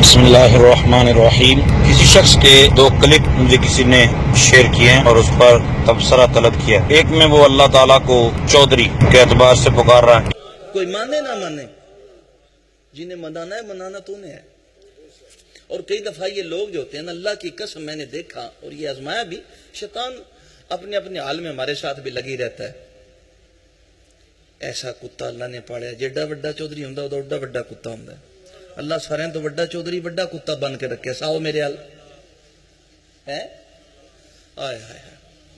بسم اللہ الرحمن الرحیم۔ کسی شخص کے دو کلپ مجھے کسی نے شیئر کیے ہیں اور اس پر تبصرہ طلب کیا۔ ایک میں وہ اللہ تعالیٰ کو چودھری کے اعتبار سے پکار رہا ہے۔ کوئی مانے نہ مانے، جنہیں منانا ہے منانا تو نے ہے۔ اور کئی دفعہ یہ لوگ جو ہوتے ہیں نا، اللہ کی قسم میں نے دیکھا اور یہ آزمایا بھی، شیطان اپنے اپنے حال میں ہمارے ساتھ بھی لگی رہتا ہے۔ ایسا کتا اللہ نے پاڑیا، جیڈا وڈا چودھری ہوندا او اوڈا وڈا کتا ہوندا ہے۔ اللہ سارے تو وڈا چودھری وڈا کتا بن کے رکھے، ساؤ میرے حال ہے۔ آئے ہائے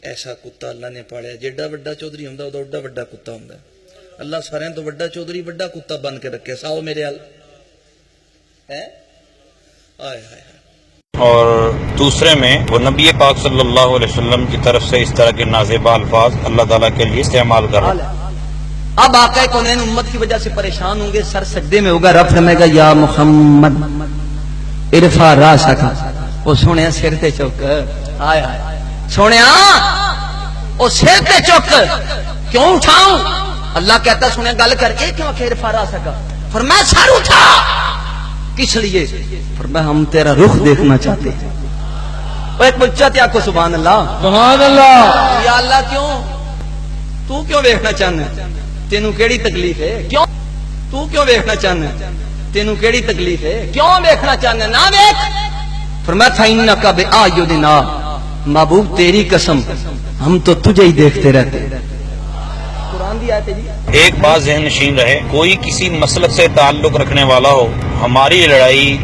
ایسا کتا اللہ نے پاڑیا، جیڈا وڈا چودھری ہوندا او اوڈا وڈا کتا ہوندا ہے۔ اللہ سارے تو وڈا چودھری وڈا کتا بن کے رکھے، ساؤ میرے حال ہے۔ آئے ہائے اور دوسرے میں وہ نبی پاک صلی اللہ علیہ وسلم کی طرف سے اس طرح کے نازیبہ الفاظ اللہ تعالیٰ کے لیے استعمال کر رہا ہے۔ اب آقا کونین امت کی وجہ سے پریشان ہوں گے، سر سجدے میں ہوگا، رب فرمائے گا یا محمد ارفع راسک، وہ سونے سر تے چک، آئے آئے سونے او سر تے چک، کیوں اٹھاؤں؟ اللہ کہتا سونے گل کر کے کیوں کہ ارفع راسک، فرمایا سر اٹھا، کس لیے؟ فرمایا ہم تیرا رخ دیکھنا چاہتے ہیں۔ وہ ایک بچہ تھا کو سبحان اللہ سبحان اللہ۔ یا اللہ کیوں؟ تو کیوں دیکھنا چاہنا ہے؟ تینوں کیڑی تکلیف ہے؟ کیوں تو کیوں دیکھنا چاہنا ہے؟ تینوں کیڑی تکلیف ہے؟ کیوں دیکھنا چاہنا ہے؟ نہ دیکھ۔ فرمایا فَإِنَّكَ بِأَعْيُنِنَا، محبوب تیری قسم ہم تو تجھے ہی دیکھتے رہتے۔ قرآن دی آیت ہے جی۔ ایک بات ذہن نشین رہے، کوئی کسی مسلک سے تعلق رکھنے والا ہو، ہماری لڑائی،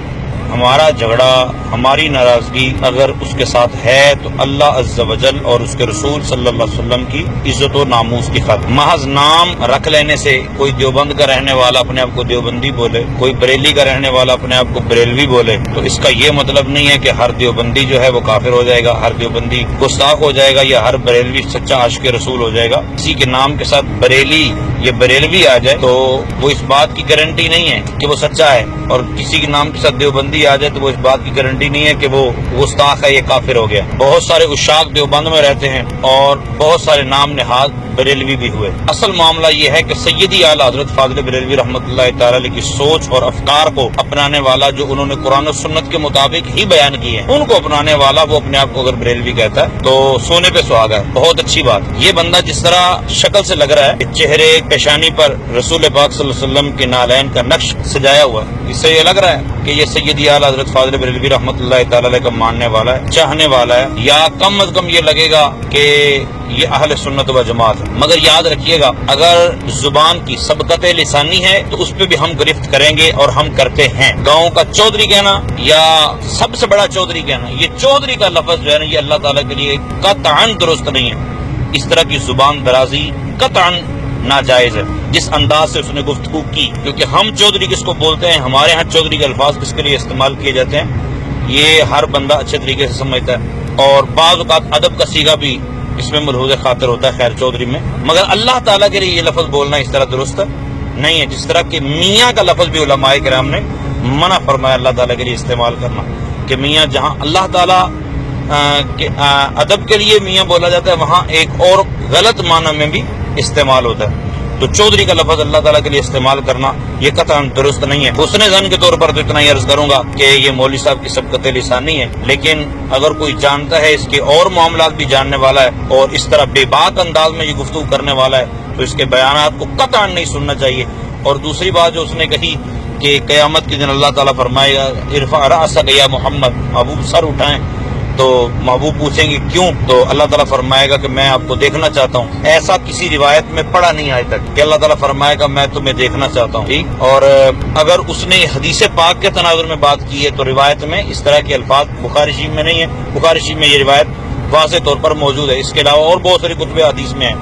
ہمارا جھگڑا، ہماری ناراضگی اگر اس کے ساتھ ہے تو اللہ عز و جل اور اس کے رسول صلی اللہ علیہ وسلم کی عزت و ناموس کی خاطر۔ محض نام رکھ لینے سے کوئی دیوبند کا رہنے والا اپنے آپ کو دیوبندی بولے، کوئی بریلی کا رہنے والا اپنے آپ کو بریلوی بولے، تو اس کا یہ مطلب نہیں ہے کہ ہر دیوبندی جو ہے وہ کافر ہو جائے گا، ہر دیوبندی گستاخ ہو جائے گا، یا ہر بریلوی سچا عاشق رسول ہو جائے گا۔ کسی کے نام کے ساتھ بریلی یا بریلوی آ جائے تو وہ اس بات کی گارنٹی نہیں ہے کہ وہ سچا ہے، اور کسی کے نام کے ساتھ دیوبندی آ جائے تو وہ اس بات کی گارنٹی نہیں ہے کہ وہ گستاخ ہے، یہ کافر ہو گیا۔ بہت سارے عشاق دیوبند میں رہتے ہیں اور بہت سارے نام نہاد بریلوی بھی ہوئے۔ اصل معاملہ یہ ہے کہ سیدی اعلیٰ حضرت فاضل بریلوی رحمۃ اللہ تعالی علیہ کی سوچ اور افکار کو اپنانے والا، جو انہوں نے قرآن و سنت کے مطابق ہی بیان کیے ہیں، ان کو اپنانے والا وہ اپنے آپ کو اگر بریلوی کہتا ہے تو سونے پہ سہاگا ہے، بہت اچھی بات۔ یہ بندہ جس طرح شکل سے لگ رہا ہے کہ چہرے پیشانی پر رسول پاک صلی اللہ علیہ وسلم کے نالین کا نقش سجایا ہوا ہے، اس سے یہ لگ رہا ہے کہ یہ سیدی اعلیٰ حضرت فاضل بریلوی رحمۃ اللہ تعالی علیہ کا ماننے والا ہے، چاہنے والا ہے، یا کم از کم یہ لگے گا کہ یہ اہل سنت و جماعت ہے۔ مگر یاد رکھیے گا، اگر زبان کی سبقت لسانی ہے تو اس پہ بھی ہم گرفت کریں گے، اور ہم کرتے ہیں۔ گاؤں کا چودھری کہنا یا سب سے بڑا چودھری کہنا، یہ چودھری کا لفظ جو ہے نا، یہ اللہ تعالیٰ کے لیے قطعاً درست نہیں ہے۔ اس طرح کی زبان درازی قطعاً ناجائز ہے، جس انداز سے اس نے گفتگو کی، کیونکہ ہم چودھری کس کو بولتے ہیں، ہمارے ہاں چودھری کے الفاظ کس کے لیے استعمال کیے جاتے ہیں، یہ ہر بندہ اچھے طریقے سے سمجھتا ہے، اور بعض اوقات ادب کا صیغہ بھی اس میں ملحوظ خاطر ہوتا ہے، خیر چودھری میں۔ مگر اللہ تعالیٰ کے لیے یہ لفظ بولنا اس طرح درست نہیں ہے، جس طرح کہ میاں کا لفظ بھی علماء کرام نے منع فرمایا اللہ تعالیٰ کے لیے استعمال کرنا، کہ میاں جہاں اللہ تعالیٰ کے ادب کے لیے میاں بولا جاتا ہے، وہاں ایک اور غلط معنی میں بھی استعمال ہوتا ہے، تو چودھری کا لفظ اللہ تعالیٰ کے لیے استعمال کرنا یہ قطعاً درست نہیں ہے۔ حسن ظن کے طور پر تو اتنا ہی عرض کروں گا کہ یہ مولوی صاحب کی سبقت لسانی ہے، لیکن اگر کوئی جانتا ہے، اس کے اور معاملات بھی جاننے والا ہے، اور اس طرح بے باک انداز میں یہ گفتگو کرنے والا ہے، تو اس کے بیانات کو قطعاً نہیں سننا چاہیے۔ اور دوسری بات جو اس نے کہی کہ قیامت کے دن اللہ تعالیٰ فرمائے گا ارفع رأسک یا محمد، محبوب سر اٹھائیں، تو محبوب پوچھیں گے کیوں، تو اللہ تعالیٰ فرمائے گا کہ میں آپ کو دیکھنا چاہتا ہوں۔ ایسا کسی روایت میں پڑھا نہیں آج تک کہ اللہ تعالیٰ فرمائے گا میں تمہیں دیکھنا چاہتا ہوں، ٹھیک۔ اور اگر اس نے حدیث پاک کے تناظر میں بات کی ہے تو روایت میں اس طرح کے الفاظ بخاری شریف میں نہیں ہے، بخاری شریف میں یہ روایت واضح طور پر موجود ہے، اس کے علاوہ اور بہت ساری کتب حدیث میں ہے۔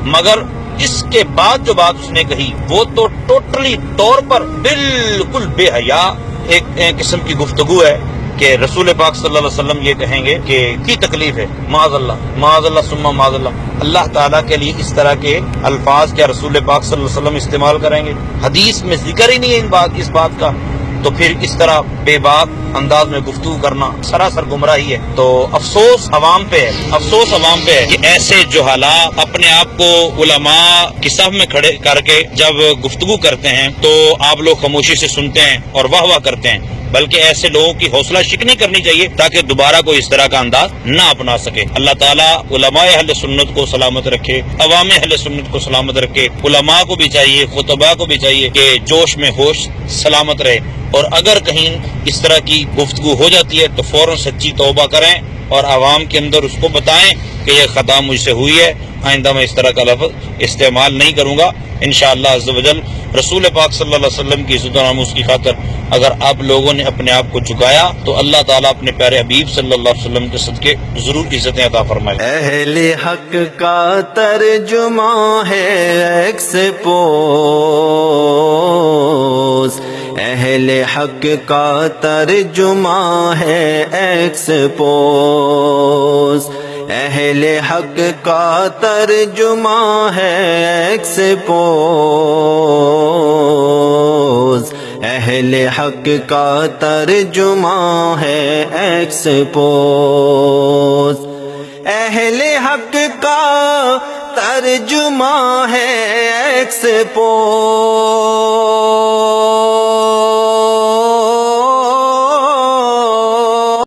مگر اس کے بعد جو بات اس نے کہی وہ تو ٹوٹلی طور پر بالکل بے حیا ایک قسم کی گفتگو ہے کہ رسول پاک صلی اللہ علیہ وسلم یہ کہیں گے کہ کی تکلیف ہے، معاذ اللہ ثم معاذ اللہ تعالیٰ کے لیے اس طرح کے الفاظ کیا رسول پاک صلی اللہ علیہ وسلم استعمال کریں گے؟ حدیث میں ذکر ہی نہیں ہے اس بات کا، تو پھر اس طرح بے باک انداز میں گفتگو کرنا سراسر گمراہی ہے۔ تو افسوس عوام پہ ہے کہ ایسے جہالاء اپنے آپ کو علماء کی صف میں کھڑے کر کے جب گفتگو کرتے ہیں تو آپ لوگ خاموشی سے سنتے ہیں اور واہ واہ کرتے ہیں، بلکہ ایسے لوگوں کی حوصلہ شکنی کرنی چاہیے تاکہ دوبارہ کوئی اس طرح کا انداز نہ اپنا سکے. اللہ تعالیٰ علماء اہل سنت کو سلامت رکھے، عوام اہل سنت کو سلامت رکھے. علماء کو بھی چاہیے، خطباء کو بھی چاہیے کہ جوش میں ہوش سلامت رہے، اور اگر کہیں اس طرح کی گفتگو ہو جاتی ہے تو فوراً سچی توبہ کریں اور عوام کے اندر اس کو بتائیں کہ یہ خطا مجھ سے ہوئی ہے، آئندہ میں اس طرح کا لفظ استعمال نہیں کروں گا. انشاءاللہ عز و جل رسول پاک صلی اللہ علیہ وسلم کی عزت و ناموس کی خاطر اگر آپ لوگوں نے اپنے آپ کو جھکایا تو اللہ تعالیٰ اپنے پیارے حبیب صلی اللہ علیہ وسلم کے صدقے ضرور عزتیں عطا فرمائے. اہل حق کا ترجمہ ہے ایکسپوز، اہل حق کا ترجمہ ہے ایکسپوز، اہل حق کا ترجمہ ہے ایکسپوز، اہل حق کا ترجمہ ہے ایکسپوز، اہل حق کا ترجمہ ہے ایکسپوز.